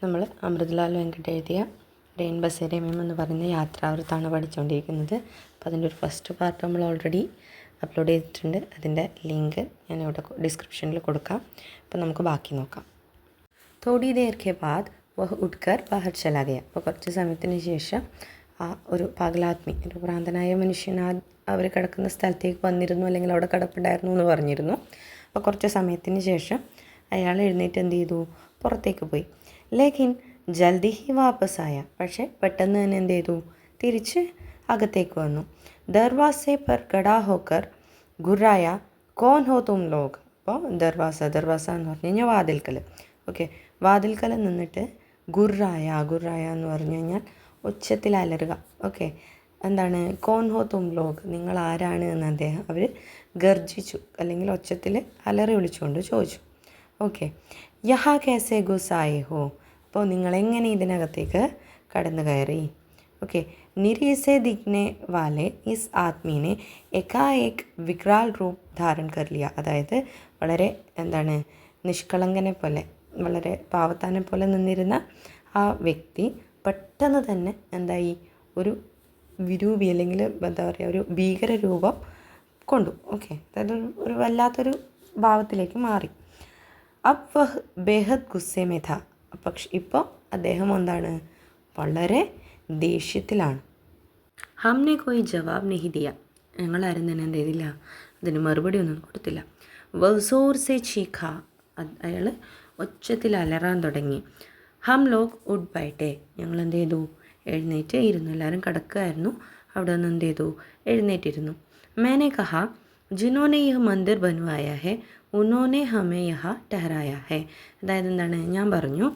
നമ്മൾ അമൃതലാൽ വെങ്കട്ട് എഴുതിയ റെയിൻ ബസേരെ മെം എന്ന് പറയുന്ന യാത്രാവൃത്താണ് പഠിച്ചുകൊണ്ടിരിക്കുന്നത്. അപ്പോൾ അതിൻ്റെ ഒരു ഫസ്റ്റ് പാർട്ട് നമ്മൾ ഓൾറെഡി അപ്ലോഡ് ചെയ്തിട്ടുണ്ട്. അതിൻ്റെ ലിങ്ക് ഞാനിവിടെ ഡിസ്ക്രിപ്ഷനിൽ കൊടുക്കാം. അപ്പോൾ നമുക്ക് ബാക്കി നോക്കാം. തോടി ദേർ കെ ബാദ് വഹ് ഉഡ്കർ ബാഹർ ചലാ ഗയ. അപ്പോൾ കുറച്ച് സമയത്തിന് ശേഷം ആ ഒരു പകലാത്മി, ഒരു ഭ്രാന്തനായ മനുഷ്യൻ അവർ കിടക്കുന്ന സ്ഥലത്തേക്ക് വന്നിരുന്നു, അല്ലെങ്കിൽ അവിടെ കിടപ്പുണ്ടായിരുന്നു എന്ന് പറഞ്ഞിരുന്നു. അപ്പോൾ കുറച്ച് സമയത്തിന് ശേഷം അയാൾ എഴുന്നേറ്റ് എന്ത് ചെയ്തു, പുറത്തേക്ക് പോയി. ലേക്കിൻ ജൽദി ഹി വാപ്പസായ, പക്ഷേ പെട്ടെന്ന് തന്നെ എന്ത് ചെയ്തു, തിരിച്ച് അകത്തേക്ക് വന്നു. ദർവാസെ പർ ഖടാ ഹോക്കർ ഗുറായ കോൻ ഹോ തും ലോഗ്. അപ്പോൾ ദർവാസ എന്ന് പറഞ്ഞു കഴിഞ്ഞാൽ വാതിൽക്കൽ. ഓക്കെ, വാതിൽക്കൽ നിന്നിട്ട് ഗുറായ എന്ന് പറഞ്ഞു കഴിഞ്ഞാൽ ഉച്ചത്തിൽ അലറുക. ഓക്കെ, എന്താണ് കോൻ ഹോ തും ലോഗ്, നിങ്ങൾ ആരാണ് എന്ന് അവർ ഗർജിച്ചു, അല്ലെങ്കിൽ ഒച്ചത്തിൽ അലറി വിളിച്ചുകൊണ്ട് ചോദിച്ചു. ഓക്കെ, യഹാ കേസെ ഗുസായേ ഹോ, അപ്പോൾ നിങ്ങളെങ്ങനെ ഇതിനകത്തേക്ക് കടന്നു കയറി. ഓക്കെ, നിരീസെ ദിഖ്നെ വാലെ ഇസ് ആത്മീനെ എക്കായേക് വിക്രാൽ റൂപ് ധാരൺ കർ ലിയ. അതായത് വളരെ നിഷ്കളങ്കനെ പോലെ, വളരെ പാവത്താനെ പോലെ നിന്നിരുന്ന ആ വ്യക്തി പെട്ടെന്ന് തന്നെ എന്തായി, ഒരു വിരൂപി, അല്ലെങ്കിൽ ഒരു ഭീകര രൂപം കൊണ്ടു. ഓക്കെ, അതായത് ഒരു വല്ലാത്തൊരു ഭാവത്തിലേക്ക് മാറി. അബ് വഹ് ബേഹദ് ഗുസ്സേ മേ ഥാ. പക്ഷെ ഇപ്പോൾ അദ്ദേഹം വളരെ ദേഷ്യത്തിലാണ്. ഹംനെ കോയി ജവാബ് നഹി ദിയ, ഞങ്ങളാരും തന്നെ എന്ത് ചെയ്തില്ല, അതിന് മറുപടി ഒന്നും കൊടുത്തില്ല. വസോർ സെ ചീഖ, അയാൾ ഒച്ചത്തിൽ അലറാൻ തുടങ്ങി. ഹം ലോഗ് ഉഡ് ബൈട്ടെ, ഞങ്ങൾ എന്ത് ചെയ്തു, എഴുന്നേറ്റ് ഇരുന്നു. എല്ലാവരും കിടക്കുകയായിരുന്നു, അവിടെ നിന്ന് എന്ത് ചെയ്തു, എഴുന്നേറ്റിരുന്നു. मैंने कहा जिन्होंने यह मंदिर बनवाया है उन्होंने हमें यहाँ ठहराया है. അതായത് ഞാൻ പറഞ്ഞു,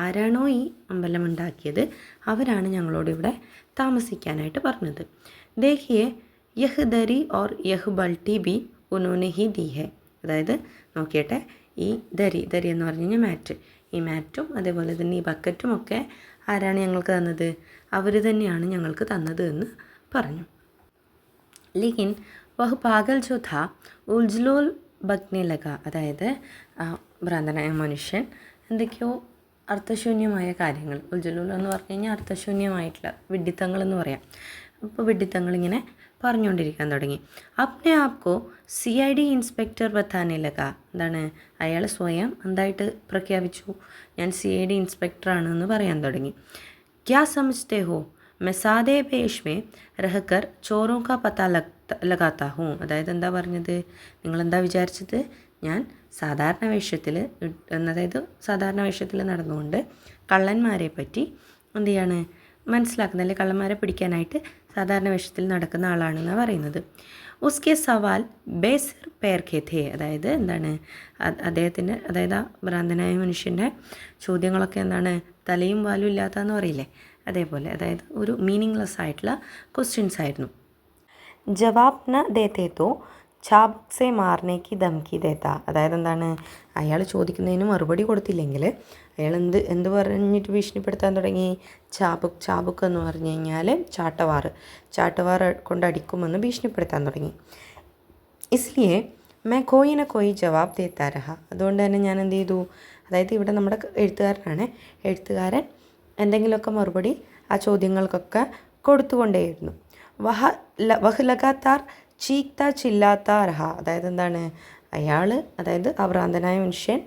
ആരാണോ ഈ അമ്പലം ഉണ്ടാക്കിയത് അവരാണ് ഞങ്ങളോട് ഇവിടെ താമസിക്കാനായിട്ട് പറഞ്ഞത്. ദേഖിയെ യഹ് ദരി ഓർ യഹ് ബൾട്ടി ബി ഉനോനെ ഹി ദി ഹെ. അതായത് നോക്കിയട്ടെ, ഈ ദരി എന്ന് പറഞ്ഞു കഴിഞ്ഞാൽ മാറ്റ്, ഈ മാറ്റും അതേപോലെ തന്നെ ഈ ബക്കറ്റും ഒക്കെ ആരാണ് ഞങ്ങൾക്ക് തന്നത്, അവർ തന്നെയാണ് ഞങ്ങൾക്ക് തന്നത് എന്ന് പറഞ്ഞു. ലേക്കിൻ വഹ് പാഗൽ ജോ ഥാ ഉജ്ലോൽ ബഗ്നെ ലഗ. അതായത് ഭ്രാന്തനായ മനുഷ്യൻ എന്തൊക്കെയോ അർത്ഥശൂന്യമായ കാര്യങ്ങൾ, ഉജ്ലോൽ എന്ന് പറഞ്ഞു കഴിഞ്ഞാൽ അർത്ഥശൂന്യമായിട്ടുള്ള വിഡ്ഢിത്തങ്ങൾ എന്ന് പറയാം. അപ്പോൾ വിഡ്ഢിത്തങ്ങൾ ഇങ്ങനെ പറഞ്ഞുകൊണ്ടിരിക്കാൻ തുടങ്ങി. അപ്നെ ആപ്കോ CID ഇൻസ്പെക്ടർ ബത്താനെ ലഗ. അയാൾ സ്വയം എന്തായിട്ട് പ്രഖ്യാപിച്ചു, ഞാൻ CID ഇൻസ്പെക്ടറാണെന്ന് പറയാൻ തുടങ്ങി. ക്യാ സമജ്തേ ഹോ मैं सादे पेश में रहकर चोरों का पता लगाता हूँ. അതായത് എന്താ പറഞ്ഞത്, നിങ്ങളെന്താ വിചാരിച്ചത്, ഞാൻ സാധാരണ വേഷത്തിൽ നടന്നുകൊണ്ട് കള്ളന്മാരെ പറ്റി എന്ത് ചെയ്യാണ് മനസ്സിലാക്കുന്നത്, അല്ലെങ്കിൽ കള്ളന്മാരെ പിടിക്കാനായിട്ട് സാധാരണ വേഷത്തിൽ നടക്കുന്ന ആളാണെന്നാണ് പറയുന്നത്. ഉസ്കെ സവാൽ ബേസിർ പേർഖേ ഥേ. അതായത് അദ്ദേഹത്തിൻ്റെ, അതായത് ആ ഭ്രാന്തനായ മനുഷ്യൻ്റെ ചോദ്യങ്ങളൊക്കെ തലയും വാലും ഇല്ലാത്തതെന്ന് പറയില്ലേ, അതേപോലെ, അതായത് ഒരു മീനിങ്ലെസ് ആയിട്ടുള്ള ക്വസ്റ്റ്യൻസ് ആയിരുന്നു. ജവാബ് ന ദേത്തേ തോ ചാബുക് സെ മാർനെ കി ധംകി ദേത്ത. അതായത് അയാൾ ചോദിക്കുന്നതിന് മറുപടി കൊടുത്തില്ലെങ്കിൽ അയാൾ എന്ത് പറഞ്ഞിട്ട് ഭീഷണിപ്പെടുത്താൻ തുടങ്ങി, ചാബുക്ക് എന്ന് പറഞ്ഞു കഴിഞ്ഞാൽ ചാട്ടവാർ കൊണ്ട് അടിക്കുമെന്ന് ഭീഷണിപ്പെടുത്താൻ തുടങ്ങി. ഇസ്ലിയെ മേ കോയി ന കോയി ജവാബ് ദേത്താ രഹ. അതുകൊണ്ട് തന്നെ ഞാൻ എന്ത് ചെയ്തു, അതായത് ഇവിടെ നമ്മുടെ എഴുത്തുകാരൻ എന്തെങ്കിലുമൊക്കെ മറുപടി ആ ചോദ്യങ്ങൾക്കൊക്കെ കൊടുത്തുകൊണ്ടേയിരുന്നു. വഹ് ലഗാത്താർ ചീക്ത ചില്ലാത്ത രഹ. അതായത് അയാൾ, അതായത് ആ ഭ്രാന്തനായ മനുഷ്യൻ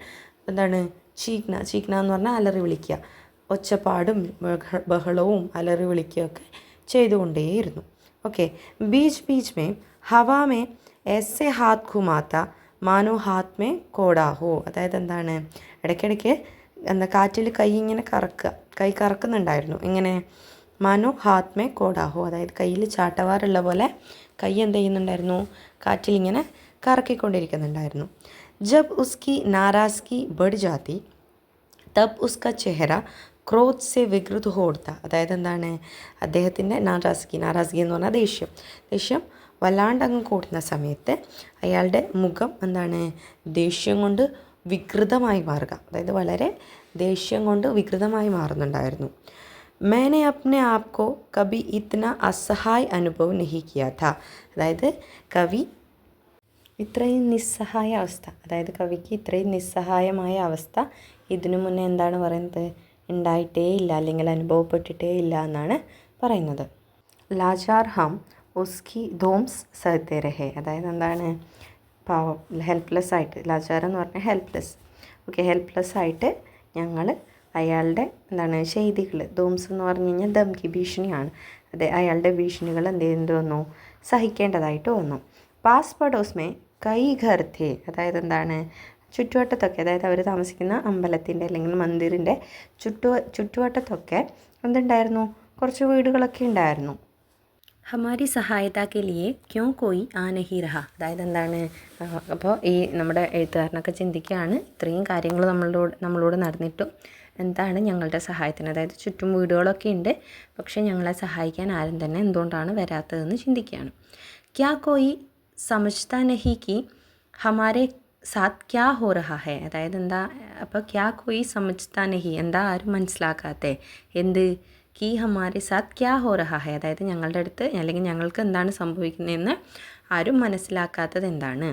ചീക്ന എന്ന് പറഞ്ഞാൽ അലറി വിളിക്കുക, ഒച്ചപ്പാടും ബഹളവും അലറി വിളിക്കുകയൊക്കെ ചെയ്തുകൊണ്ടേയിരുന്നു. ഓക്കെ, ബീച്ച് മേ ഹവാ may SI Haat ഘുമാത്ത മാനോ Haat may കോടാഹോ. അതായത് ഇടയ്ക്കിടയ്ക്ക് കാറ്റിൽ കൈ ഇങ്ങനെ കൈ കറക്കുന്നുണ്ടായിരുന്നു. ഇങ്ങനെ മാനോ ഹാത്ത് മേ കോടാഹോ, അതായത് കയ്യിൽ ചാട്ടവാറുള്ള പോലെ കൈ എന്ത് ചെയ്യുന്നുണ്ടായിരുന്നു, കാറ്റിൽ ഇങ്ങനെ കറക്കിക്കൊണ്ടിരിക്കുന്നുണ്ടായിരുന്നു. ജബ് ഉസ്കി നാരാസ്കി ബഡ് ജാതി തബ് ഉസ്ക ചെഹറ ക്രോധ് സെ വികൃത് ഹോടുത്ത. അതായത് അദ്ദേഹത്തിൻ്റെ നാരാസ്കി എന്ന് പറഞ്ഞാൽ ദേഷ്യം വല്ലാണ്ടങ്ങ് കൂടുന്ന സമയത്ത് അയാളുടെ മുഖം ദേഷ്യം കൊണ്ട് വികൃതമായി മാറുക, അതായത് വളരെ ദേഷ്യം കൊണ്ട് വികൃതമായി മാറുന്നുണ്ടായിരുന്നു. मैंने अपने आप को कभी इतना असहाय अनुभव नहीं किया था. അതായത് കവി ഇത്രയും നിസ്സഹായ അവസ്ഥ, അതായത് കവിക്ക് ഇത്രയും നിസ്സഹായമായ അവസ്ഥ ഇതിനു മുന്നേ പറയുന്നത്, ഉണ്ടായിട്ടേ ഇല്ല, അല്ലെങ്കിൽ അനുഭവപ്പെട്ടിട്ടേ ഇല്ല എന്നാണ് പറയുന്നത്. ലാചാർ ഹം ഉസ്കി ധോംസ് സഹത്തെ രഹെ, അതായത് എന്താണ്, പാവം, ഹെൽപ്ലെസ് ആയിട്ട്, ലാചാർ എന്ന് പറഞ്ഞാൽ ഹെൽപ്ലെസ്. ഓക്കെ, ഹെൽപ്ലെസ് ആയിട്ട് ഞങ്ങൾ അയാളുടെ എന്താണ് ചെയ്തികൾ, ധോംസ് എന്ന് പറഞ്ഞു കഴിഞ്ഞാൽ ധംകി, ഭീഷണിയാണ്. അതെ, അയാളുടെ ഭീഷണികൾ എന്ത് വന്നു, സഹിക്കേണ്ടതായിട്ട് വന്നു. പാസ് പടോസ്മേ കൈ ഘർ ഥേ, അതായത് എന്താണ്, ചുറ്റുവട്ടത്തൊക്കെ, അതായത് അവർ താമസിക്കുന്ന അമ്പലത്തിൻ്റെ അല്ലെങ്കിൽ മന്ദിറിൻ്റെ ചുറ്റുവട്ടത്തൊക്കെ എന്തുണ്ടായിരുന്നു, കുറച്ച് വീടുകളൊക്കെ ഉണ്ടായിരുന്നു. ഹമാരി സഹായതാക്കെ ലിയേ ക്യോ കോയി ആ നഹി രഹ, അതായത് എന്താണ്, അപ്പോൾ ഈ നമ്മുടെ എഴുത്തുകാരനൊക്കെ ചിന്തിക്കുകയാണ്, ഇത്രയും കാര്യങ്ങൾ നമ്മളോട് നടന്നിട്ടും എന്താണ് ഞങ്ങളുടെ സഹായത്തിന്, അതായത് ചുറ്റും വീടുകളൊക്കെ ഉണ്ട്, പക്ഷേ ഞങ്ങളെ സഹായിക്കാൻ ആരും തന്നെ എന്തുകൊണ്ടാണ് വരാത്തതെന്ന് ചിന്തിക്കുകയാണ്. ക്യാ കോയി സമജ്താ നഹി കി ഹമാരെ സാത്ത് ക്യാ ഹോ രഹാ ഹെ, അതായത് എന്താ, അപ്പോൾ ക്യാ കോയി സമജ്താ നഹി, എന്താ ആരും മനസ്സിലാക്കാത്തേ, എന്ത്, കി ഹമാരെ സാത്ത് ക്യാ ഹോ രഹാ ഹെ, അതായത് ഞങ്ങളുടെ അടുത്ത് അല്ലെങ്കിൽ ഞങ്ങൾക്ക് എന്താണ് സംഭവിക്കുന്നതെന്ന് ആരും മനസ്സിലാക്കാത്തത് എന്താണ്.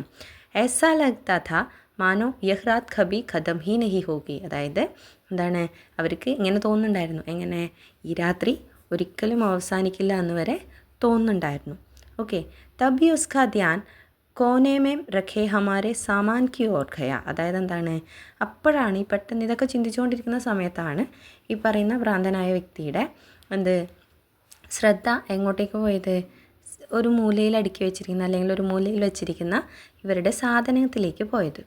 ऐसा लगता था മാനോ യഹ് രാത് കഭി ഖതം ഹി നഹി ഹോഗി, അതായത് എന്താണ്, അവർക്ക് ഇങ്ങനെ തോന്നുന്നുണ്ടായിരുന്നു, എങ്ങനെ, ഈ രാത്രി ഒരിക്കലും അവസാനിക്കില്ല എന്ന് വരെ തോന്നുന്നുണ്ടായിരുന്നു. ഓക്കെ, തബി ഉസ്കാ ധ്യാൻ കോനേമേം രഖേ ഹമാരെ സാമാൻ കി ഓർ ഖയ, അതായത് എന്താണ്, അപ്പോഴാണ് ഈ പെട്ടെന്ന് ഇതൊക്കെ ചിന്തിച്ചുകൊണ്ടിരിക്കുന്ന സമയത്താണ് ഈ പറയുന്ന ഭ്രാന്തനായ വ്യക്തിയുടെ ശ്രദ്ധ എങ്ങോട്ടേക്ക് പോയത്, ഒരു മൂലയിൽ അടുക്കി വെച്ചിരിക്കുന്ന അല്ലെങ്കിൽ ഒരു മൂലയിൽ വെച്ചിരിക്കുന്ന ഇവരുടെ സാധനത്തിലേക്ക് പോയത്.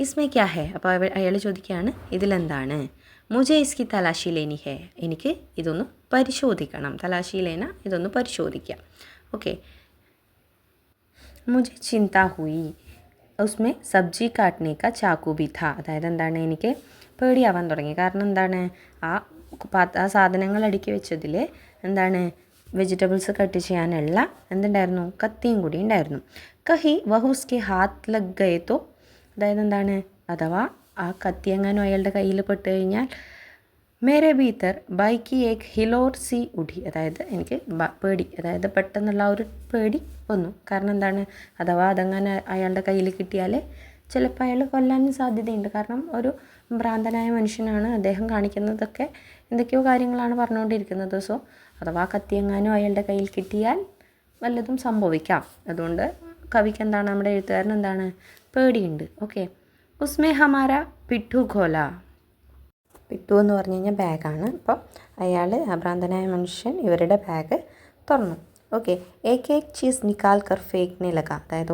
ഇസ്മേ ക്യാ ഹേ, അപ്പോൾ അയാൾ ചോദിക്കുകയാണ്, ഇതിലെന്താണ്. മുജെ ഇസ്കി തലാശി ലേനി ഹേ, എനിക്ക് ഇതൊന്ന് പരിശോധിക്കണം, തലാശി ലേന, ഇതൊന്ന് പരിശോധിക്കാം. ഓക്കെ, മുझे ചിന്ത ഹുയി ഉസ്മേ സബ്ജി കാട്ടനെ കാ ചാക്കു ബി ഥാ, അതായത് എന്താണ്, എനിക്ക് പേടിയാവാൻ തുടങ്ങി, കാരണം എന്താണ്, ആ സാധനങ്ങൾ അടുക്കി വെച്ചതിൽ എന്താണ്, വെജിറ്റബിൾസ് കട്ട് ചെയ്യാനുള്ള എന്തുണ്ടായിരുന്നു, കത്തിയും കൂടി ഉണ്ടായിരുന്നു. കഹി വഹുസ്കെ ഹാത്ത് ലഗ് ഗയത്തോ, അതായത് എന്താണ്, അഥവാ ആ കത്തി എങ്ങാനും അയാളുടെ കയ്യിൽ പെട്ട് കഴിഞ്ഞാൽ മേരെ ഭീതർ ബൈക്ക് ഏക് ഹിലോർ സി ഉഠി, അതായത് എനിക്ക് പേടി, അതായത് പെട്ടെന്നുള്ള ഒരു പേടി വന്നു, കാരണം എന്താണ്, അഥവാ അതങ്ങനെ അയാളുടെ കയ്യിൽ കിട്ടിയാൽ ചിലപ്പോൾ അയാൾ കൊല്ലാനും സാധ്യതയുണ്ട്, കാരണം ഒരു ഭ്രാന്തനായ മനുഷ്യനാണ്, അദ്ദേഹം കാണിക്കുന്നതൊക്കെ എന്തൊക്കെയോ കാര്യങ്ങളാണ് പറഞ്ഞുകൊണ്ടിരിക്കുന്നത്. സോ അഥവാ കത്തിയെങ്ങാനും അയാളുടെ കയ്യിൽ കിട്ടിയാൽ വല്ലതും സംഭവിക്കാം, അതുകൊണ്ട് കവിക്ക് എന്താണ്, നമ്മുടെ എഴുത്തുകാരൻ എന്താണ്, പേടിയുണ്ട്. ഓക്കെ, ഉസ്മേ ഹമാര പിട്ടു ഖോല, പിട്ടു എന്ന് പറഞ്ഞു കഴിഞ്ഞാൽ ബാഗാണ്. അപ്പോൾ അയാൾ, ഭ്രാന്തനായ മനുഷ്യൻ ഇവരുടെ ബാഗ് തുറന്നു. ഓക്കെ, ഏക് ചീസ് നിക്കാൽ കർ ഫേക്നെ ലഗ, അതായത്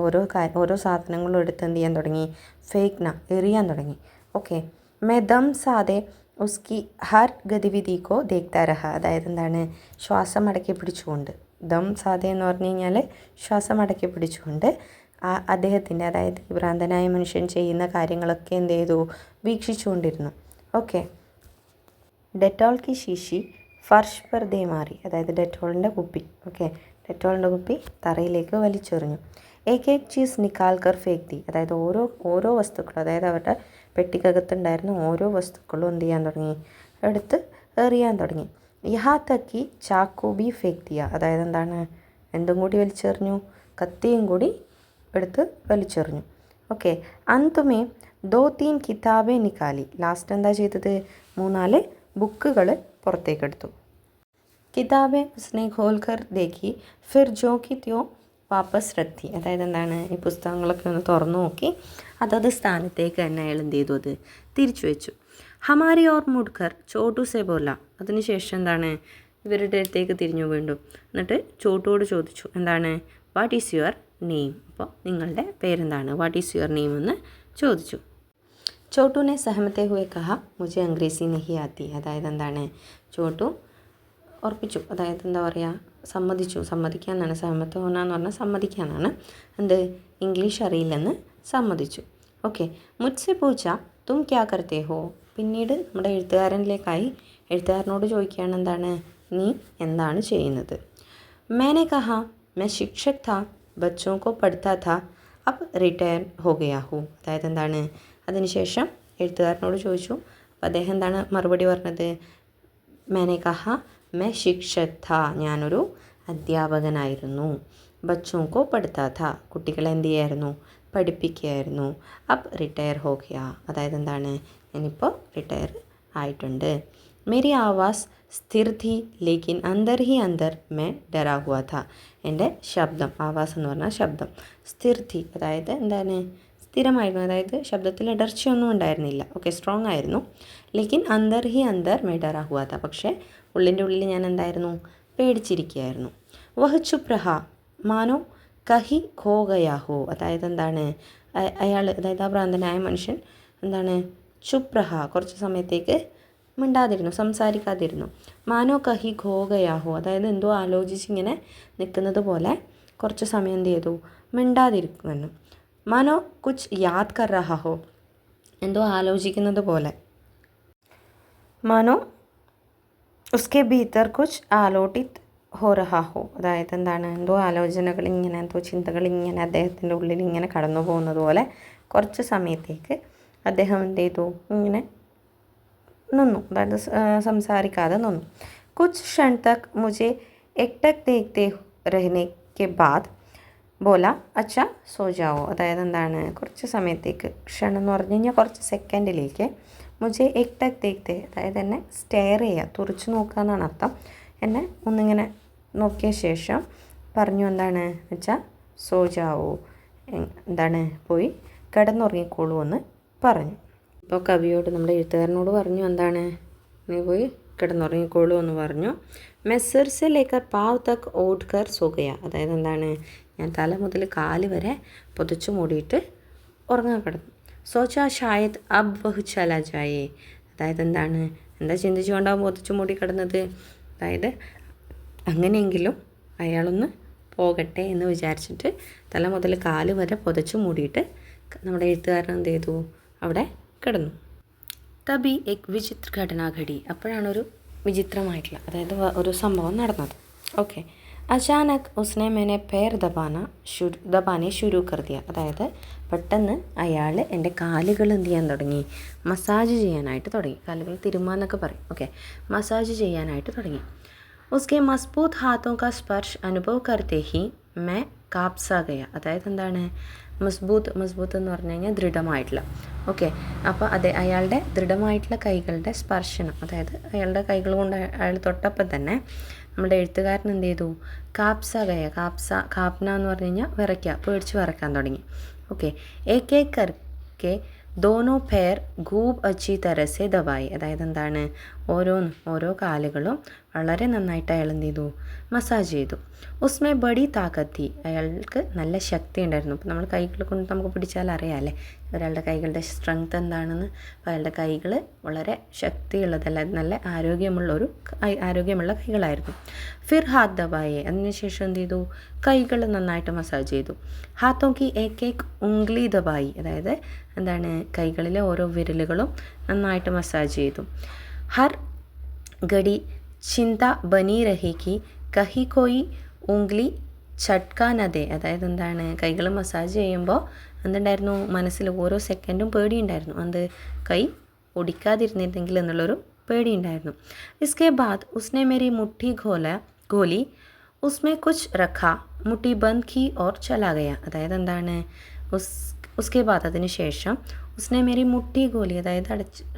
ഓരോ സാധനങ്ങളും എടുത്ത് എന്ത് ചെയ്യാൻ തുടങ്ങി, ഫേക്ന, എറിയാൻ തുടങ്ങി. ഓക്കെ, മേ ദം സാദെ ഉസ്കി ഹർ ഗതിവിധി കോ ദേഖ്താ രഹ, അതായത് എന്താണ്, ശ്വാസം അടക്കി പിടിച്ചുകൊണ്ട്, ദം സാദെ എന്ന് പറഞ്ഞു കഴിഞ്ഞാൽ ശ്വാസം അടക്കി പിടിച്ചുകൊണ്ട് അദ്ദേഹത്തിൻ്റെ, അതായത് ഈ ഭ്രാന്തനായ മനുഷ്യൻ ചെയ്യുന്ന കാര്യങ്ങളൊക്കെ എന്ത് ചെയ്തു, വീക്ഷിച്ചുകൊണ്ടിരുന്നു. ഓക്കെ, ഡെറ്റോൾ കി ശീശി ഫർഷ് പർ ദേ മാറി, അതായത് ഡെറ്റോളിൻ്റെ കുപ്പി. ഓക്കെ, ഡെറ്റോളിൻ്റെ കുപ്പി തറയിലേക്ക് വലിച്ചെറിഞ്ഞു. ഏക് ചീസ് നിക്കാൽ കർ ഫേക് ദി, അതായത് ഓരോ വസ്തുക്കളും, അതായത് അവരുടെ പെട്ടിക്കകത്തുണ്ടായിരുന്ന ഓരോ വസ്തുക്കളും എന്ത് ചെയ്യാൻ തുടങ്ങി, എടുത്ത് എറിയാൻ തുടങ്ങി. യഹാ തക്കി ചാക്കു ബി ഫേക് ദിയ, അതായത് എന്താണ്, എന്തും കൂടി വലിച്ചെറിഞ്ഞു, കത്തിയും കൂടി എടുത്ത് വലിച്ചെറിഞ്ഞു. ഓക്കെ, അന്തുമേ 2-3 കിതാബേ നിക്കാലി, ലാസ്റ്റ് എന്താ ചെയ്തത്, 3-4 ബുക്കുകൾ പുറത്തേക്കെടുത്തു. കിതാബെ ഉസ്നെ ഖോൽക്കർ ദേഖി ഫിർ ജോ കി ത്യോ വാപ്പസ് രത്തി, അതായത് എന്താണ്, ഈ പുസ്തകങ്ങളൊക്കെ ഒന്ന് തുറന്നു നോക്കി അതത് സ്ഥാനത്തേക്ക് തന്നെ അയാൾ എന്ത് ചെയ്തു, അത് തിരിച്ചു വെച്ചു. ഹമാരി ഓർ മുഡ്കർ ചോട്ടു സെ ബോല, അതിനുശേഷം എന്താണ്, ഇവരുടെ അടുത്തേക്ക് തിരിഞ്ഞു വീണ്ടും, എന്നിട്ട് ചോട്ടുവോട് ചോദിച്ചു, എന്താണ്, വാട്ട് ഈസ് യുവർ നെയിം, അപ്പോൾ നിങ്ങളുടെ പേരെന്താണ്, വാട്ട് ഈസ് യുവർ നെയിം എന്ന് ചോദിച്ചു. ചോട്ടുവിനെ സഹമത്തെ ഹുവെ കഹ മുझे അംഗ്രേസി നഹി ആത്തി, അതായത് എന്താണ്, ചോട്ടു ഉറപ്പിച്ചു, അതായത് എന്താ പറയുക, സമ്മതിക്കാനാണ്, സഹമത്ത് ഹോന എന്ന് പറഞ്ഞാൽ സമ്മതിക്കാനാണ്, എന്ത്, ഇംഗ്ലീഷ് അറിയില്ലെന്ന് സമ്മതിച്ചു. ഓക്കെ, മുझसे പൂച്ച തും ക്യാ കർത്തേ ഹോ, പിന്നീട് നമ്മുടെ എഴുത്തുകാരനോട് ചോദിക്കുകയാണ്, എന്താണ്, നീ എന്താണ് ചെയ്യുന്നത്. मैंने कहा मैं शिक्षक था, बच्चों को पढ़ता था, अब റിട്ടയർ ഹോ ഗയാ ഹൂ, അതായത് എന്താണ്, അതിനുശേഷം എഴുത്തുകാരനോട് ചോദിച്ചു, അപ്പോൾ അദ്ദേഹം എന്താണ് മറുപടി പറഞ്ഞത്, मैंने कहा मैं शिक्षक था, ഞാനൊരു അധ്യാപകനായിരുന്നു, बच्चों को पढ़ता था, കുട്ടികളെ എന്ത് ചെയ്യായിരുന്നു, പഠിപ്പിക്കുകയായിരുന്നു, അബ് റിട്ടയർ ഹോ ഗയാ, അതായത് എന്താണ്, ഞാനിപ്പോൾ റിട്ടയർ ആയിട്ടുണ്ട്. मेरी आवाज़ स्थिर थी लेकिन अंदर ही अंदर मैं डरा हुआ था. എൻ്റെ ശബ്ദം, ആവാസ് എന്ന് പറഞ്ഞാൽ ശബ്ദം, സ്ഥിർ തി അതായത് എന്താണ്, സ്ഥിരമായിരുന്നു, അതായത് ശബ്ദത്തിൽ ഇടർച്ചയൊന്നും ഉണ്ടായിരുന്നില്ല. ഓക്കെ, സ്ട്രോങ് ആയിരുന്നു. ലേക്കിൻ അന്തർ ഹി അന്തർ മേ ഡറാ ഹുവാ താ, പക്ഷേ ഉള്ളിൻ്റെ ഉള്ളിൽ ഞാൻ എന്തായിരുന്നു, പേടിച്ചിരിക്കുകയായിരുന്നു. വഹ് ചുപ് രഹാ മാനോ കഹി ഖോ ഗയാ ഹോ, അതായത് എന്താണ്, അയാൾ, അതായത് ആ ഭ്രാന്തനായ മനുഷ്യൻ എന്താണ്, ചുപ് രഹാ കുറച്ച് സമയത്തേക്ക് മിണ്ടാതിരുന്നു, സംസാരിക്കാതിരുന്നു. മാനോ കഹി ഖോ ഗയാ ഹോ, അതായത് എന്തോ ആലോചിച്ചിങ്ങനെ നിൽക്കുന്നത് പോലെ കുറച്ച് സമയം എന്ത് ചെയ്തു, മിണ്ടാതിരിക്കുന്നു. മാനോ കുച്ച് യാദ് കർ രഹാ ഹോ, എന്തോ ആലോചിക്കുന്നത് പോലെ. മാനോ ഉസ്കെ ഭീതർ കുച്ച് ആലോട്ടിത് ഹോ രഹാ ഹോ, അതായത് എന്താണ്, എന്തോ ആലോചനകൾ ഇങ്ങനെ, എന്തോ ചിന്തകൾ ഇങ്ങനെ അദ്ദേഹത്തിൻ്റെ ഉള്ളിൽ ഇങ്ങനെ കടന്നു പോകുന്നത് പോലെ കുറച്ച് സമയത്തേക്ക് അദ്ദേഹം എന്ത് ചെയ്തു, ഇങ്ങനെ നിന്നു, അതായത് സംസാരിക്കാതെ നിന്നു. കുച്ച് ക്ഷൺ തക് മുझे एकटक देखते रहने के बाद ബോല അച്ഛ സോജാവോ, അതായത് എന്താണ്, കുറച്ച് സമയത്തേക്ക്, ക്ഷണം എന്ന് പറഞ്ഞു കഴിഞ്ഞാൽ കുറച്ച് സെക്കൻഡിലേക്ക്, മുझे एकटक देखते, അതായത് എന്നെ സ്റ്റെയർ ചെയ്യുക, തുറച്ചു നോക്കുക എന്നാണ് അർത്ഥം. എന്നെ ഒന്നിങ്ങനെ നോക്കിയ ശേഷം പറഞ്ഞു എന്താണ് വെച്ചാൽ സോജാവോ, എന്താണ്, പോയി കിടന്നുറങ്ങിക്കോളൂ എന്ന് പറഞ്ഞു. ഇപ്പോൾ കവിയോട്, നമ്മുടെ എഴുത്തുകാരനോട് പറഞ്ഞു എന്താണ്, നീ പോയി കിടന്നുറങ്ങിക്കോളൂ എന്ന് പറഞ്ഞു. മെസ്സർ സെ ലേക്കർ പാവ് തക് ഓട് കർ സോഗയ, അതായത് എന്താണ്, ഞാൻ തല മുതൽ കാല് വരെ പൊതിച്ചു മൂടിയിട്ട് ഉറങ്ങാൻ കിടന്നു. സോച്ചാ ഷായത് അബ് വഹ് ചല ജായേ, അതായത് എന്താണ്, എന്താ ചിന്തിച്ചുകൊണ്ടാവും പൊതിച്ചു മൂടി കിടന്നത്, അതായത് അങ്ങനെയെങ്കിലും അയാളൊന്ന് പോകട്ടെ എന്ന് വിചാരിച്ചിട്ട് തല മുതൽ കാല് വരെ പൊതിച്ചു മൂടിയിട്ട് നമ്മുടെ എഴുത്തുകാരൻ എന്ത് ചെയ്തു, അവിടെ കിടന്നു. തബി എക് വിചിത്ര ഘടന ഘടി, അപ്പോഴാണൊരു വിചിത്രമായിട്ടുള്ള, അതായത് ഒരു സംഭവം നടന്നത്. ഓക്കെ, അചാനക് ഉസ്നെ മേനെ പേർ ദബാനെ ശുരു കർ ദിയ, അതായത് പെട്ടെന്ന് അയാൾ എൻ്റെ കാലുകൾ എന്ത് ചെയ്യാൻ തുടങ്ങി, മസാജ് ചെയ്യാനായിട്ട് തുടങ്ങി. കാലുകൾ തിരുമ്മാന്നൊക്കെ പറയും. ഓക്കെ, മസാജ് ചെയ്യാനായിട്ട് തുടങ്ങി. ഉസ്കെ മസ്ബൂത്ത് ഹാത്തോं का स्पर्श अनुभव करते ही मैं काँप गया, അതായത് എന്താണ്, മസ്ബൂത്ത് എന്ന് പറഞ്ഞു കഴിഞ്ഞാൽ ദൃഢമായിട്ടുള്ള. ഓക്കെ, അപ്പോൾ അതെ, അയാളുടെ ദൃഢമായിട്ടുള്ള കൈകളുടെ സ്പർശനം, അതായത് അയാളുടെ കൈകൾ കൊണ്ട് അയാൾ തൊട്ടപ്പം തന്നെ നമ്മുടെ എഴുത്തുകാരൻ എന്ത് ചെയ്തു, കാപ്ന എന്ന് പറഞ്ഞു കഴിഞ്ഞാൽ വിറയ്ക്കുക, പേടിച്ച് വിറയ്ക്കാൻ തുടങ്ങി. ഓക്കെ, ഏക് കർക്കെ ദോനോ പേർ ഖൂബ് അച്ചി തരസെ ദബായി, അതായത് എന്താണ്, ഓരോ കാലുകളും വളരെ നന്നായിട്ട് അയാൾ എന്ത് ചെയ്തു, മസാജ് ചെയ്തു. ഉസ്മേ ബഡി താക്കത്തി, അയാൾക്ക് നല്ല ശക്തി ഉണ്ടായിരുന്നു. അപ്പോൾ നമ്മൾ കൈകൾ കൊണ്ട് നമുക്ക് പിടിച്ചാൽ അറിയാമല്ലേ ഒരാളുടെ കൈകളുടെ സ്ട്രെങ്ത് എന്താണെന്ന്. അപ്പോൾ അയാളുടെ കൈകൾ വളരെ ശക്തിയുള്ളതല്ല, നല്ല ആരോഗ്യമുള്ള കൈകളായിരുന്നു. ഫിർ ഹാത്ത് ദബായെ, അതിനുശേഷം എന്ത് ചെയ്തു, കൈകൾ നന്നായിട്ട് മസാജ് ചെയ്തു. ഹാത്തോക്കി ഏക് ഉംഗ്ലി ദബായി, അതായത് എന്താണ്, കൈകളിലെ ഓരോ വിരലുകളും നന്നായിട്ട് മസാജ് ചെയ്തു. ഹർ ഗഡി ചിന്ത ബനി രഹി കഹി കോയി ഉംഗ്ലി ചട്കാനതെ, അതായത് എന്താണ്, കൈകൾ മസാജ് ചെയ്യുമ്പോൾ എന്തുണ്ടായിരുന്നു, മനസ്സിൽ ഓരോ സെക്കൻഡും പേടിയുണ്ടായിരുന്നു, അത് കൈ ഒടിക്കാതിരുന്നിരുന്നെങ്കിൽ എന്നുള്ളൊരു പേടിയുണ്ടായിരുന്നു. ഇസ്കെ ബാദ് ഉസ്നെ മേരി മുട്ടി ഗോലി ഉസ്മേ കുച്ച് രഖ മുട്ടി ബന്ദ് കി ഓർ ചലാ ഗയ, അതായത് എന്താണ്, ഉസ്കെ ബാദ് അതിന് ശേഷം ഉസ്നെ മേരി മുട്ടി ഗോലി, അതായത്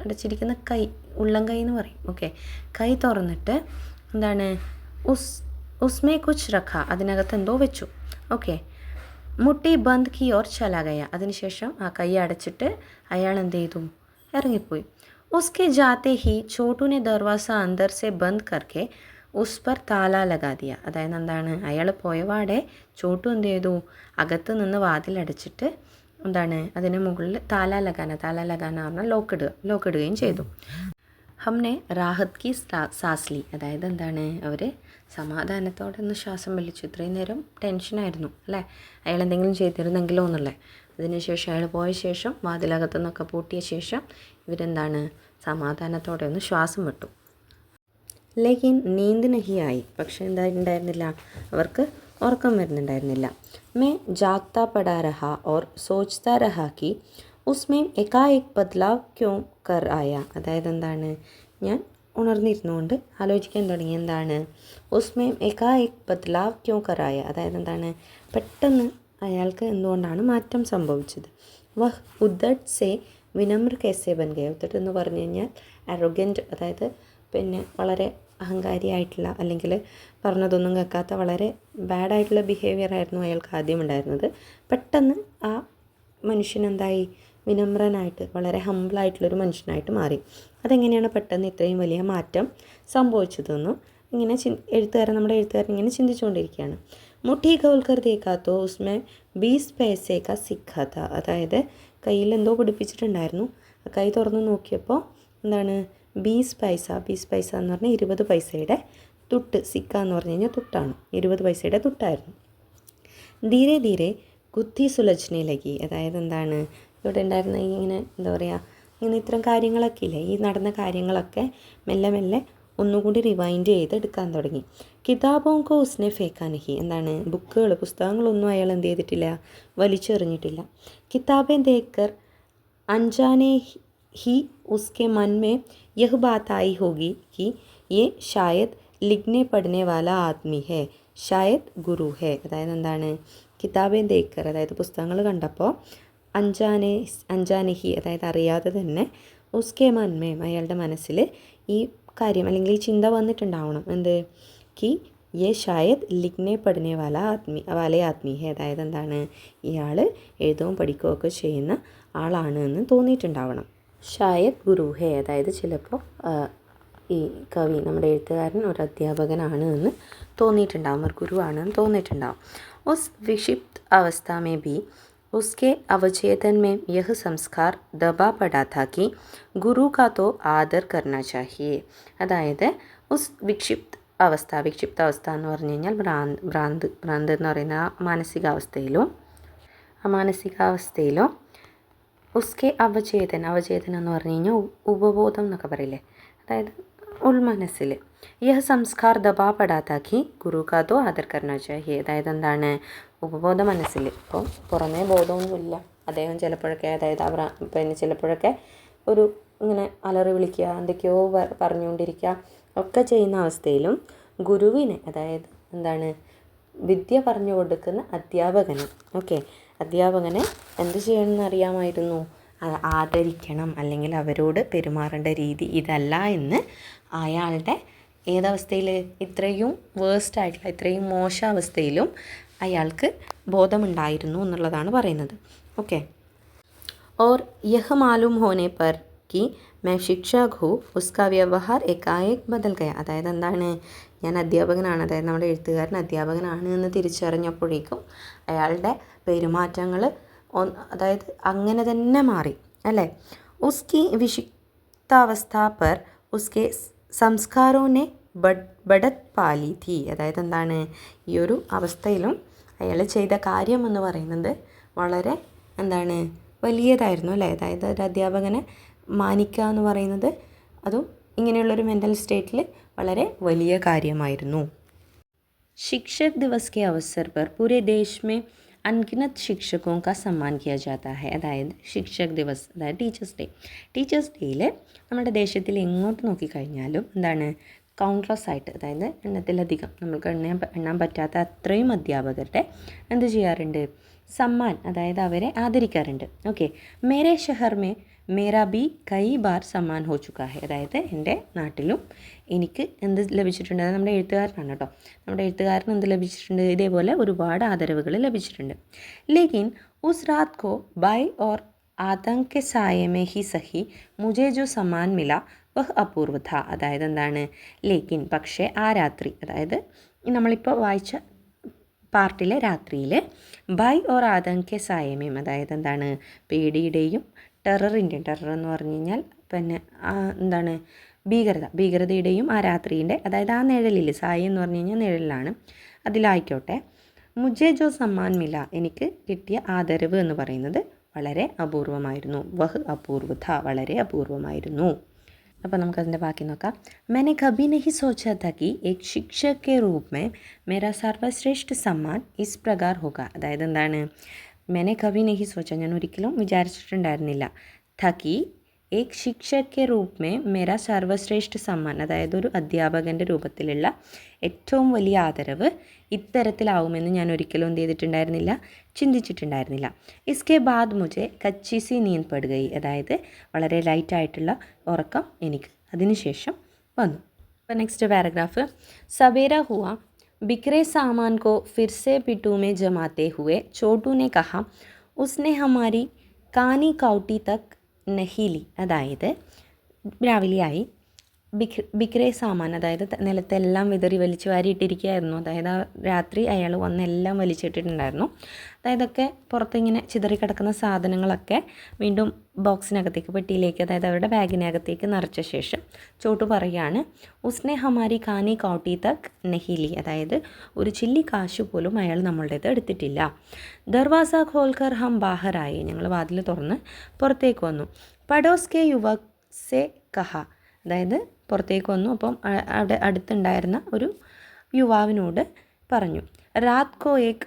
അടച്ചിരിക്കുന്ന കൈ, ഉള്ളം കൈ എന്ന് പറയും. ഓക്കെ, കൈ തുറന്നിട്ട് എന്താണ്, ഉസ്മേ കുച്ച് രഖ, അതിനകത്ത് എന്തോ വെച്ചു. ഓക്കെ, മുട്ടി ബന്ദ് കി ഓർ ചലാ ഗയ, അതിനുശേഷം ആ കൈ അടച്ചിട്ട് അയാൾ എന്ത് ചെയ്തു, ഇറങ്ങിപ്പോയി. ഉസ്കെ ജാത്തെ ഹി ചോട്ടുനെ ദർവാസ അന്തർ സെ ബന്ദ് കർക്കെ ഉസ് പർ താല ലഗാ ദിയ, അതായത് എന്താണ്, അയാൾ പോയപാടെ ചോട്ടു എന്ത് ചെയ്തു, അകത്ത് നിന്ന് വാതിലടച്ചിട്ട് എന്താണ്, അതിന് മുകളിൽ താല ലഗാന പറഞ്ഞാൽ ലോക്കിടുകയും ചെയ്തു. ഹംനെ റാഹത്ത് കി സാസ്ലി, അതായത് എന്താണ്, അവർ സമാധാനത്തോടെ ഒന്ന് ശ്വാസം വലിച്ചു. ഇത്രയും നേരം ടെൻഷനായിരുന്നു അല്ലേ, അയാൾ എന്തെങ്കിലും ചെയ്തിരുന്നെങ്കിലോ എന്നുള്ളത്. അതിനുശേഷം അയാൾ പോയ ശേഷം വാതിലകത്തു നിന്നൊക്കെ പൂട്ടിയ ശേഷം ഇവരെന്താണ്, സമാധാനത്തോടെ ഒന്ന് ശ്വാസം വിട്ടു. ലേക്കിൻ നീന്ത് നഹിയായി, പക്ഷേ എന്തായിട്ടുണ്ടായിരുന്നില്ല, അവർക്ക് ഉറക്കം വരുന്നുണ്ടായിരുന്നില്ല. മേ ജാഗ്താ പടാ രഹാ ഓർ സോച്ച്താ രഹാ കി ഉസ്മേം എക്കായേക് ബദ്ലാവ് ക്യോം കർ ആയ, അതായത് എന്താണ്, ഞാൻ ഉണർന്നിരുന്നുകൊണ്ട് ആലോചിക്കാൻ തുടങ്ങി, എന്താണ്, ഉസ്മേം എക്കായേക് ബദ്ലാവ് ക്യോം കർ ആയ, അതായത് എന്താണ്, പെട്ടെന്ന് അയാൾക്ക് എന്തുകൊണ്ടാണ് മാറ്റം സംഭവിച്ചത്. വഹ് ഉദ്ദട്ട് സെ വിനമ്ര കേസെ ബൻ ഗയ, ഉദ്ദട്ട് എന്ന് പറഞ്ഞു കഴിഞ്ഞാൽ അറോഗൻറ്റ്, അതായത് പിന്നെ വളരെ അഹങ്കാരിയായിട്ടുള്ള അല്ലെങ്കിൽ പറഞ്ഞതൊന്നും കേൾക്കാത്ത വളരെ ബാഡായിട്ടുള്ള ബിഹേവിയർ ആയിരുന്നു അയാൾക്ക് ആദ്യം ഉണ്ടായിരുന്നത്. പെട്ടെന്ന് ആ മനുഷ്യൻ എന്തായി, വിനമ്രനായിട്ട് വളരെ ഹമ്പിളായിട്ടുള്ളൊരു മനുഷ്യനായിട്ട് മാറി. അതെങ്ങനെയാണ് പെട്ടെന്ന് ഇത്രയും വലിയ മാറ്റം സംഭവിച്ചതെന്നും ഇങ്ങനെ നമ്മുടെ എഴുത്തുകാരൻ ഇങ്ങനെ ചിന്തിച്ചുകൊണ്ടിരിക്കുകയാണ്. മുട്ടി ഖോൽക്കർ ദേഖാത്തോ ഉസ്മേ 20 പൈസേ കാ സിക്ക താ. അതായത് കയ്യിൽ എന്തോ പിടിപ്പിച്ചിട്ടുണ്ടായിരുന്നു. ആ കൈ തുറന്ന് നോക്കിയപ്പോൾ എന്താണ്, 20 പൈസ എന്ന് പറഞ്ഞാൽ 20 പൈസയുടെ തുട്ട്. സിക്ക എന്ന് പറഞ്ഞു കഴിഞ്ഞാൽ തുട്ടാണ്, 20 പൈസയുടെ തുട്ടായിരുന്നു. ധീരെ ധീരെ കുത്തി സുലജ്നെ ലഗി. അതായത് എന്താണ്, ഇവിടെ ഉണ്ടായിരുന്ന ഇങ്ങനെ എന്താ പറയുക, ഇങ്ങനെ ഇത്തരം കാര്യങ്ങളൊക്കെ ഇല്ലേ, ഈ നടന്ന കാര്യങ്ങളൊക്കെ മെല്ലെ മെല്ലെ ഒന്നുകൂടി റിവൈൻഡ് ചെയ്ത് എടുക്കാൻ തുടങ്ങി. കിതാബോങ്കോ ഉസ്നെ ഫേക്കാനഹി. എന്താണ്, പുസ്തകങ്ങളൊന്നും അയാൾ എന്ത് ചെയ്തിട്ടില്ല, വലിച്ചെറിഞ്ഞിട്ടില്ല. കിതാബെ ദേക്കർ അൻജാനെ ही उसके मन में यह बात आई होगी कि ये शायद लिखने पढ़ने वाला आदमी है, ഷായദ് ഗുരു ഹേ. അതായത് എന്താണ്, കിതാബെ ദേക്കർ, അതായത് പുസ്തകങ്ങൾ കണ്ടപ്പോൾ അഞ്ചാനഹി അതായത് അറിയാതെ തന്നെ ഉസ്കെ മന്മേം അയാളുടെ മനസ്സിൽ ഈ കാര്യം അല്ലെങ്കിൽ ഈ ചിന്ത വന്നിട്ടുണ്ടാവണം. എന്ത്, കി യെ ഷായദ് ലിഖ്നെ പഠിനെ വാല ആദ്മി ഹേ. അതായത് എന്താണ്, ഇയാൾ എഴുതുകയും പഠിക്കുകയൊക്കെ ചെയ്യുന്ന ആളാണ് എന്ന് തോന്നിയിട്ടുണ്ടാവണം. ഷായദ് ഗുരു ഹേ അതായത് ചിലപ്പോൾ ഈ കവി, നമ്മുടെ എഴുത്തുകാരൻ ഒരു അധ്യാപകനാണ് എന്ന് തോന്നിയിട്ടുണ്ടാവും, ഒരു ഗുരുവാണെന്ന് തോന്നിയിട്ടുണ്ടാവും. ഉസ് വിക്ഷിപ്ത് അവസ്ഥ മേ ബി उसके अवचेतन में यह संस्कार दबा पड़ा था कि गुरु का तो आदर करना चाहिए. അതായത് ഉസ് വിക്ഷിപ്ത് അവസ്ഥ എന്ന് പറഞ്ഞു കഴിഞ്ഞാൽ ഭ്രാന്ത് എന്ന് പറയുന്ന മാനസികാവസ്ഥയിലും ഉസ്കെ അവചേതൻ എന്ന് പറഞ്ഞു കഴിഞ്ഞാൽ ഉപബോധം എന്നൊക്കെ പറയില്ലേ, അതായത് ഉൾമനസ്സിൽ യഹ് സംസ്കാർ ദബാ പടാത്താക്കി ഗുരു കാ തോ ആദർ കർണ ചാഹിയെ. അതായത് എന്താണ്, ഉപബോധ മനസ്സിൽ, ഇപ്പോൾ പുറമേ ബോധമൊന്നുമില്ല അദ്ദേഹം ചിലപ്പോഴൊക്കെ, അതായത് പിന്നെ ചിലപ്പോഴൊക്കെ ഒരു ഇങ്ങനെ അലറി വിളിക്കുക, എന്തൊക്കെയോ പറഞ്ഞുകൊണ്ടിരിക്കുക ഒക്കെ ചെയ്യുന്ന അവസ്ഥയിലും ഗുരുവിനെ, അതായത് എന്താണ്, വിദ്യ പറഞ്ഞു കൊടുക്കുന്ന അധ്യാപകനെ എന്ത് ചെയ്യണമെന്ന് അറിയാമായിരുന്നു, ആദരിക്കണം, അല്ലെങ്കിൽ അവരോട് പെരുമാറേണ്ട രീതി ഇതല്ല എന്ന് അയാളുടെ ഏതവസ്ഥയിൽ, ഇത്രയും വേഴ്സ്റ്റായിട്ടുള്ള ഇത്രയും മോശാവസ്ഥയിലും അയാൾക്ക് ബോധമുണ്ടായിരുന്നു എന്നുള്ളതാണ് പറയുന്നത്. ഓക്കെ. और यह मालूम होने पर कि मैं शिक्षक हूँ उसका व्यवहार एकाएक बदल गया. അതായത് എന്താണ്, ഞാൻ അധ്യാപകനാണ്, അതായത് നമ്മുടെ എഴുത്തുകാരൻ അധ്യാപകനാണ് എന്ന് തിരിച്ചറിഞ്ഞപ്പോഴേക്കും അയാളുടെ പെരുമാറ്റങ്ങൾ അതായത് അങ്ങനെ തന്നെ മാറി അല്ലേ. ഉസ്കി വിക്ഷിപ്താവസ്ഥ പർ ഉസ്കെ സംസ്കാരോനെ ബഡത് പാലി തീ. അതായത് എന്താണ്, ഈ ഒരു അവസ്ഥയിലും അയാൾ ചെയ്ത കാര്യം എന്ന് പറയുന്നത് വളരെ എന്താണ്, വലിയതായിരുന്നു അല്ലേ. അതായത് ഒരു അധ്യാപകനെ മാനിക്കുക എന്ന് പറയുന്നത് അതും ഇങ്ങനെയുള്ളൊരു മെൻ്റൽ സ്റ്റേറ്റിൽ വളരെ വലിയ കാര്യമായിരുന്നു. शिक्षक दिवस के अवसर पर पूरे देश में अनगिनत शिक्षकों का सम्मान किया जाता है. അതായത് ശിക്ഷക് ദിവസ്, അതായത് ടീച്ചേഴ്സ് ഡേയിൽ നമ്മുടെ ദേശത്തിൽ എങ്ങോട്ട് നോക്കിക്കഴിഞ്ഞാലും എന്താണ്, കൗണ്ട്ലെസ് ആയിട്ട്, അതായത് എണ്ണത്തിലധികം, നമ്മൾക്ക് എണ്ണാൻ പറ്റാത്ത അത്രയും അധ്യാപകരുടെ എന്ത് ചെയ്യാറുണ്ട്, സമ്മാൻ, അതായത് അവരെ ആദരിക്കാറുണ്ട്. ഓക്കെ. മേരെ ഷഹർ മേ മേരാ ബി കൈ ബാർ സമ്മാൻ ഹോ ചുക്കാ ഹെ. അതായത് എൻ്റെ നാട്ടിലും എനിക്ക് എന്ത് ലഭിച്ചിട്ടുണ്ട്, അതായത് നമ്മുടെ എഴുത്തുകാരനാണ് കേട്ടോ, നമ്മുടെ എഴുത്തുകാരന് എന്ത് ലഭിച്ചിട്ടുണ്ട്, ഇതേപോലെ ഒരുപാട് ആദരവുകൾ ലഭിച്ചിട്ടുണ്ട്. ലേക്കിൻ ഉസ് രാത് കോ ബൈ ഓർ ആതങ്ക് കെ സായ മേ ഹി സഹി മുझे जो सम्मान मिला वह अपूर्व था. അതായത് എന്താണ്, ലേക്കിൻ പക്ഷേ ആ രാത്രി, അതായത് നമ്മളിപ്പോൾ വായിച്ച പാർട്ടിലെ രാത്രിയിൽ ബൈ ഓർ ആതങ്ക് കെ സായമേം, അതായത് എന്താണ്, പേടിയുടെയും ടെറർ എന്ന് പറഞ്ഞു കഴിഞ്ഞാൽ പിന്നെ എന്താണ്, ഭീകരതയുടെയും ആ രാത്രിയുടെ, അതായത് ആ നിഴലിൽ, സായി എന്ന് പറഞ്ഞു കഴിഞ്ഞാൽ നിഴലിലാണ്, അതിലായിക്കോട്ടെ, മുझे जो सम्मान मिला എനിക്ക് കിട്ടിയ ആദരവ് എന്ന് പറയുന്നത് വളരെ അപൂർവമായിരുന്നു. വഹ് അപൂർവ ഥ വളരെ അപൂർവമായിരുന്നു. അപ്പോൾ നമുക്കതിൻ്റെ ബാക്കി നോക്കാം. मैंने कभी नहीं सोचा था कि एक शिक्षक के रूप में मेरा सर्वश्रेष्ठ सम्मान इस प्रकार होगा. അതായത് എന്താണ്, मैंने कभी नहीं सोचा, ഞാൻ ഒരിക്കലും വിചാരിച്ചിട്ടുണ്ടായിരുന്നില്ല, था ഏക് ശിക്ഷക് കെ റൂപ് മേ മേരാ സർവശ്രേഷ്ഠ സമ്മാൻ, അതായത് ഒരു അധ്യാപകൻ്റെ രൂപത്തിലുള്ള ഏറ്റവും വലിയ ആദരവ് ഇത്തരത്തിലാവുമെന്ന് ഞാൻ ഒരിക്കലും എന്ത് ചെയ്തിട്ടുണ്ടായിരുന്നില്ല, ചിന്തിച്ചിട്ടുണ്ടായിരുന്നില്ല. ഇസ്കെ ബാദ് മുझे കച്ചി സി നീന്ത് പടുകയി. അതായത് വളരെ ലൈറ്റായിട്ടുള്ള ഉറക്കം എനിക്ക് അതിനുശേഷം വന്നു. അപ്പോൾ നെക്സ്റ്റ് പാരഗ്രാഫ്. സവേര ഹുआ बिखरे सामान को फिर से पिट्ठू में जमाते हुए छोटू ने कहा उसने हमारी कानी कौटी तक नहीं ली. അതായത് രാവിലെയായി, ബിക്രേ സാമാൻ അതായത് നിലത്തെല്ലാം വിതറി വലിച്ചു വാരിയിട്ടിരിക്കുകയായിരുന്നു. അതായത് ആ രാത്രി അയാൾ വന്നെല്ലാം വലിച്ചിട്ടിട്ടുണ്ടായിരുന്നു. അതായത് ഒക്കെ പുറത്തിങ്ങനെ ചിതറിക്കിടക്കുന്ന സാധനങ്ങളൊക്കെ വീണ്ടും ബോക്സിനകത്തേക്ക്, പെട്ടിയിലേക്ക്, അതായത് അവരുടെ ബാഗിനകത്തേക്ക് നിറച്ച ശേഷം ചോട്ടു പറയുകയാണ്, ഉസ്നെ ഹമാരി കാനി കൗട്ടി തക് നെഹിലി, അതായത് ഒരു ചില്ലി കാശ് പോലും അയാൾ നമ്മളുടേത് എടുത്തിട്ടില്ല. ദർവാസ ഖോൽക്കർ ഹം ബാഹറായി, ഞങ്ങൾ വാതിൽ തുറന്ന് പുറത്തേക്ക് വന്നു. പഡോസ് കെ യുവക് സെ കഹ, അതായത് പുറത്തേക്ക് വന്നു. അപ്പം അവിടെ അടുത്തുണ്ടായിരുന്ന ഒരു യുവാവിനോട് പറഞ്ഞു, രാത് കോ ഏക്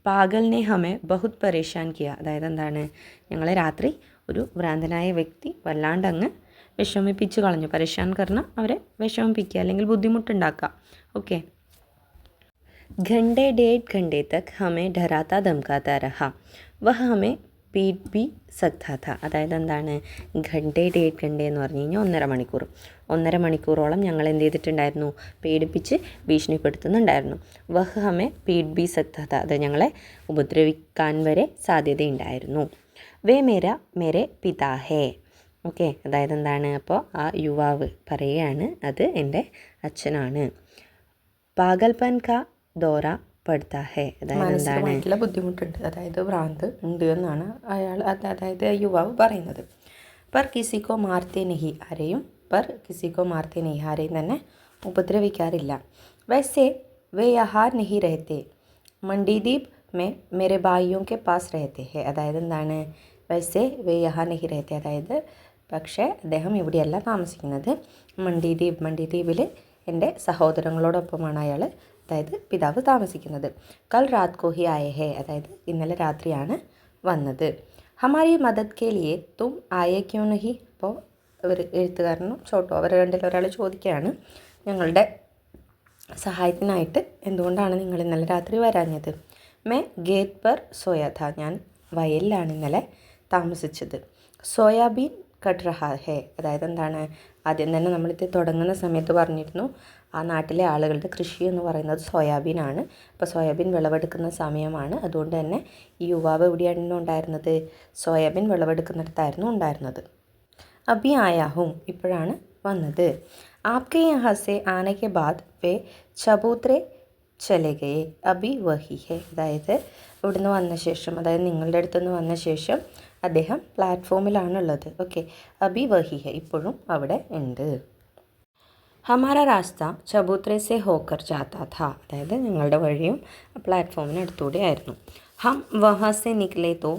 പാഗലിനെ ഹമെ ബഹുത് പരേഷാൻ കിയ, അതായത് എന്താണ്, ഞങ്ങളെ രാത്രി ഒരു ഭ്രാന്തനായ വ്യക്തി വല്ലാണ്ട് അങ്ങ് വിഷമിപ്പിച്ച് കളഞ്ഞു. പരേഷാൻ കർണ, അവരെ വിഷമിപ്പിക്കുക അല്ലെങ്കിൽ ബുദ്ധിമുട്ടുണ്ടാക്കുക. ഓക്കെ. घंटे 1.5 घंटे तक हमें डराता धमकाता रहा वह हमें पीट भी सकता था. അതായത് എന്താണ്, ഘണ്ടെ 1.5 घंटे എന്ന് പറഞ്ഞു കഴിഞ്ഞാൽ 1.5 മണിക്കൂറോളം ഞങ്ങൾ എന്ത് ചെയ്തിട്ടുണ്ടായിരുന്നു, പേടിപ്പിച്ച് ഭീഷണിപ്പെടുത്തുന്നുണ്ടായിരുന്നു. വഹ് ഹമെ പീഡ് ബി സക്ത ഥ, അത് ഞങ്ങളെ ഉപദ്രവിക്കാൻ വരെ സാധ്യതയുണ്ടായിരുന്നു. വേ മേരെ പിതാ ഹേ. ഓക്കെ, അതായത് എന്താണ്, അപ്പോൾ ആ യുവാവ് പറയുകയാണ്, അത് എൻ്റെ അച്ഛനാണ്. പാഗൽപൻ കാ ദോറ പഠിത്താ ഹേ, അതായത് ബുദ്ധിമുട്ടുണ്ട്, അതായത് ഭ്രാന്ത് ഉണ്ട് എന്നാണ് അതായത് യുവാവ് പറയുന്നത്. പർ കിസിക്കോ മാർത്തേ നഹി, ആരെയും ആരെയും തന്നെ ഉപദ്രവിക്കാറില്ല. വൈസേ വേ യഹാ നഹി രഹത്തെ മണ്ഡിദ്വീപ് മേ മേരെ ഭായിയോ കെ പാസ് രഹത്തെ ഹേ, അതായത് എന്താണ്, വൈസേ വേ യഹാ നഹി രഹത്തെ, അതായത് പക്ഷേ അദ്ദേഹം ഇവിടെയല്ല താമസിക്കുന്നത്. മണ്ഡിദ്വീപിൽ എൻ്റെ സഹോദരങ്ങളോടൊപ്പമാണ് അയാൾ, അതായത് പിതാവ് താമസിക്കുന്നത്. കൽ രാത് കോ ഹി ആയേ ഹേ, അതായത് ഇന്നലെ രാത്രിയാണ് വന്നത്. ഹമാരി മദത് കെ ലിയേ തും ആയേ ക്യോ നഹി, അപ്പോൾ എഴുത്തുകാരനും ചോട്ടോ അവർ രണ്ടിൽ ഒരാൾ ചോദിക്കുകയാണ്, ഞങ്ങളുടെ സഹായത്തിനായിട്ട് എന്തുകൊണ്ടാണ് നിങ്ങൾ ഇന്നലെ രാത്രി വരാഞ്ഞത്. മേ ഗേറ്റ് പർ സോയാ ഥാ, ഞാൻ വയലിലാണ് ഇന്നലെ താമസിച്ചത്. സോയാബീൻ കട്ട് റഹാ ഹേ, അതായത് എന്താണ്, ആദ്യം തന്നെ നമ്മളിത് തുടങ്ങുന്ന സമയത്ത് പറഞ്ഞിരുന്നു, ആ നാട്ടിലെ ആളുകളുടെ കൃഷി എന്ന് പറയുന്നത് സോയാബീനാണ്. അപ്പോൾ സോയാബീൻ വിളവെടുക്കുന്ന സമയമാണ്. അതുകൊണ്ട് തന്നെ ഈ യുവാവ് എവിടെയായിരുന്നു ഉണ്ടായിരുന്നത്, സോയാബീൻ വിളവെടുക്കുന്നിടത്തായിരുന്നു ഉണ്ടായിരുന്നത്. അബി ആയാഹും, ഇപ്പോഴാണ് വന്നത്. ആപ്കെ യഹാ സെ ആനെ കെ ബാദ് വേ ചബൂത്രേ ചലെ ഗയേ അബി വഹി ഹേ, അതായത് ഇവിടുന്ന് വന്ന ശേഷം, അതായത് നിങ്ങളുടെ അടുത്തുനിന്ന് വന്ന ശേഷം അദ്ദേഹം പ്ലാറ്റ്ഫോമിലാണുള്ളത്. ഓക്കെ, അബി വഹി ഹേ, ഇപ്പോഴും അവിടെ ഉണ്ട്. ഹമാര രാസ്ത ചബൂത്രേ സെ ഹോക്കർ ജാത്താ ഥാ, അതായത് ഞങ്ങളുടെ വഴിയും പ്ലാറ്റ്ഫോമിന് അടുത്തൂടെ ആയിരുന്നു. ഹം വഹാ സെ നിക്ലേ തോ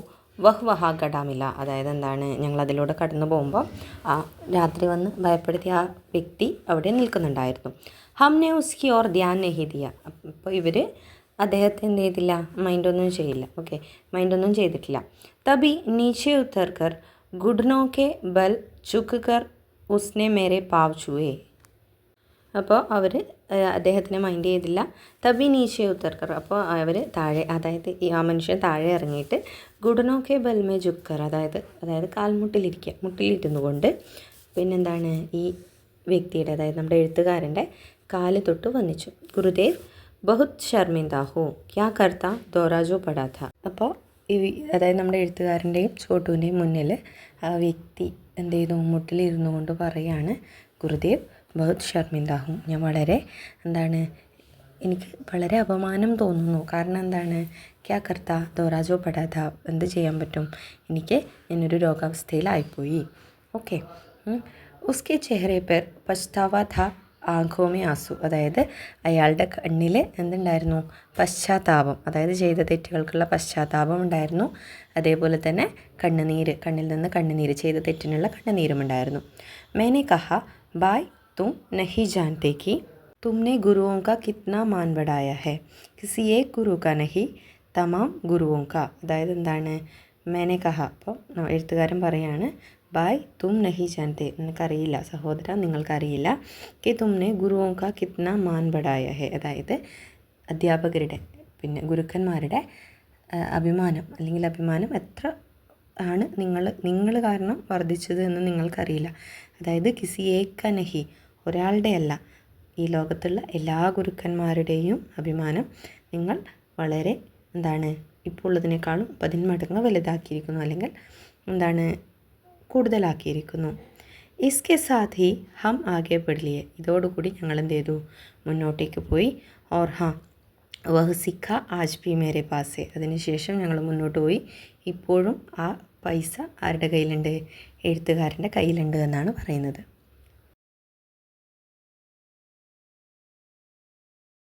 വഹാ ഗഡാമില്ല, അതായത് എന്താണ്, ഞങ്ങളതിലൂടെ കടന്നു പോകുമ്പോൾ ആ രാത്രി വന്ന് ഭയപ്പെടുത്തിയ ആ വ്യക്തി അവിടെ നിൽക്കുന്നുണ്ടായിരുന്നു. ഹംനെ ഉസ്കി ഓർ ധ്യാൻ നഹി ദിയ, അപ്പോൾ ഇവർ അദ്ദേഹത്തെ എന്ത് ചെയ്തില്ല, മൈൻഡൊന്നും ചെയ്യില്ല. ഓക്കെ, മൈൻഡൊന്നും ചെയ്തിട്ടില്ല. തബി നീച്ചെ ഉത്തർ കർ ഗുഡ്നോ കെ ബൽ ചുക്ക് കർ ഉസ്നെ മേരെ പാവ് ചുവേ, അപ്പോൾ അവർ അദ്ദേഹത്തിനെ മൈൻഡ് ചെയ്തില്ല. തബി നീച്ചെ ഉത്തർക്കർ, അപ്പോൾ അവർ താഴെ, അതായത് ആ മനുഷ്യൻ താഴെ ഇറങ്ങിയിട്ട് ഗുഡനോ കെ ബൽമേ ജുക്കർ, അതായത് മുട്ടിലിരുന്നു കൊണ്ട് പിന്നെന്താണ്, ഈ വ്യക്തിയുടെ, അതായത് നമ്മുടെ എഴുത്തുകാരൻ്റെ കാല് തൊട്ട് വന്നിച്ചു. ഗുരുദേവ് ബഹുത് ശർമിന്ദ ഹോ ക്യാ കർത്ത ദോറാജോ പടാത്ത, അപ്പോൾ അതായത് നമ്മുടെ എഴുത്തുകാരൻ്റെയും ചോട്ടുവിൻ്റെയും മുന്നിൽ ആ വ്യക്തി എന്ത് ചെയ്തു, മുട്ടിലിരുന്നു കൊണ്ട് പറയാണ്, ഗുരുദേവ് ബഹുത് ശർമിന്ദാഹും, ഞാൻ വളരെ എനിക്ക് വളരെ അപമാനം തോന്നുന്നു. കാരണം എന്താണ്, ക്യാ കർത്ത ദോറാജോ പടാത്ത, എന്ത് ചെയ്യാൻ പറ്റും, ഞാനൊരു രോഗാവസ്ഥയിലായിപ്പോയി. ഓക്കെ. ഉസ്കെ ചെഹ്റെ പേർ പശ്ചാവാ ഥാ ആഘോമേ ആസു, അതായത് അയാളുടെ കണ്ണിൽ എന്തുണ്ടായിരുന്നു, പശ്ചാത്താപം, അതായത് ചെയ്ത തെറ്റുകൾക്കുള്ള പശ്ചാത്താപം ഉണ്ടായിരുന്നു. അതേപോലെ തന്നെ കണ്ണിൽ നിന്ന് കണ്ണുനീര്, ചെയ്ത തെറ്റിനുള്ള കണ്ണുനീരും ഉണ്ടായിരുന്നു. मैंने कहा भाई तुम नहीं जानते कि तुमने गुरुओं का कितना मान बढ़ाया है किसी एक गुरु का नहीं तमाम गुरुओं का, അതായത് എന്താണ്, मैंने कहा, അപ്പോൾ എഴുത്തുകാരൻ പറയാണ്, ബായ് തും നഹി ജാൻതേ, നിനക്കറിയില്ല സഹോദര, നിങ്ങൾക്കറിയില്ല, കി തുമ്നെ ഗുരുവോं का कितना मान बढ़ाया है, അതായത് അധ്യാപകരുടെ പിന്നെ ഗുരുക്കന്മാരുടെ അഭിമാനം എത്ര ആണ് നിങ്ങൾ കാരണം വർദ്ധിച്ചത് എന്ന് നിങ്ങൾക്കറിയില്ല. അതായത് കിസി ഏക നഹി ഒരാളുടെ അല്ല, ഈ ലോകത്തുള്ള എല്ലാ ഗുരുക്കന്മാരുടെയും അഭിമാനം നിങ്ങൾ വളരെ ഇപ്പോൾ ഉള്ളതിനേക്കാളും 10 മടങ്ങ് വലുതാക്കിയിരിക്കുന്നു, അല്ലെങ്കിൽ കൂടുതലാക്കിയിരിക്കുന്നു. ഇസ്കെ സാത്ത് ഹി ഹം ആകെ बढ़ लिए, ഇതോടുകൂടി ഞങ്ങൾ എന്ത് ചെയ്തു, മുന്നോട്ടേക്ക് പോയി. ഓർ ഹാ വഹ് സിക്ക ആജ് ഭി മേരെ പാസെ, അതിനുശേഷം ഞങ്ങൾ മുന്നോട്ട് പോയി. ഇപ്പോഴും ആ പൈസ ആരുടെ കയ്യിലുണ്ട്, എഴുത്തുകാരൻ്റെ കയ്യിലുണ്ട് എന്നാണ് പറയുന്നത്.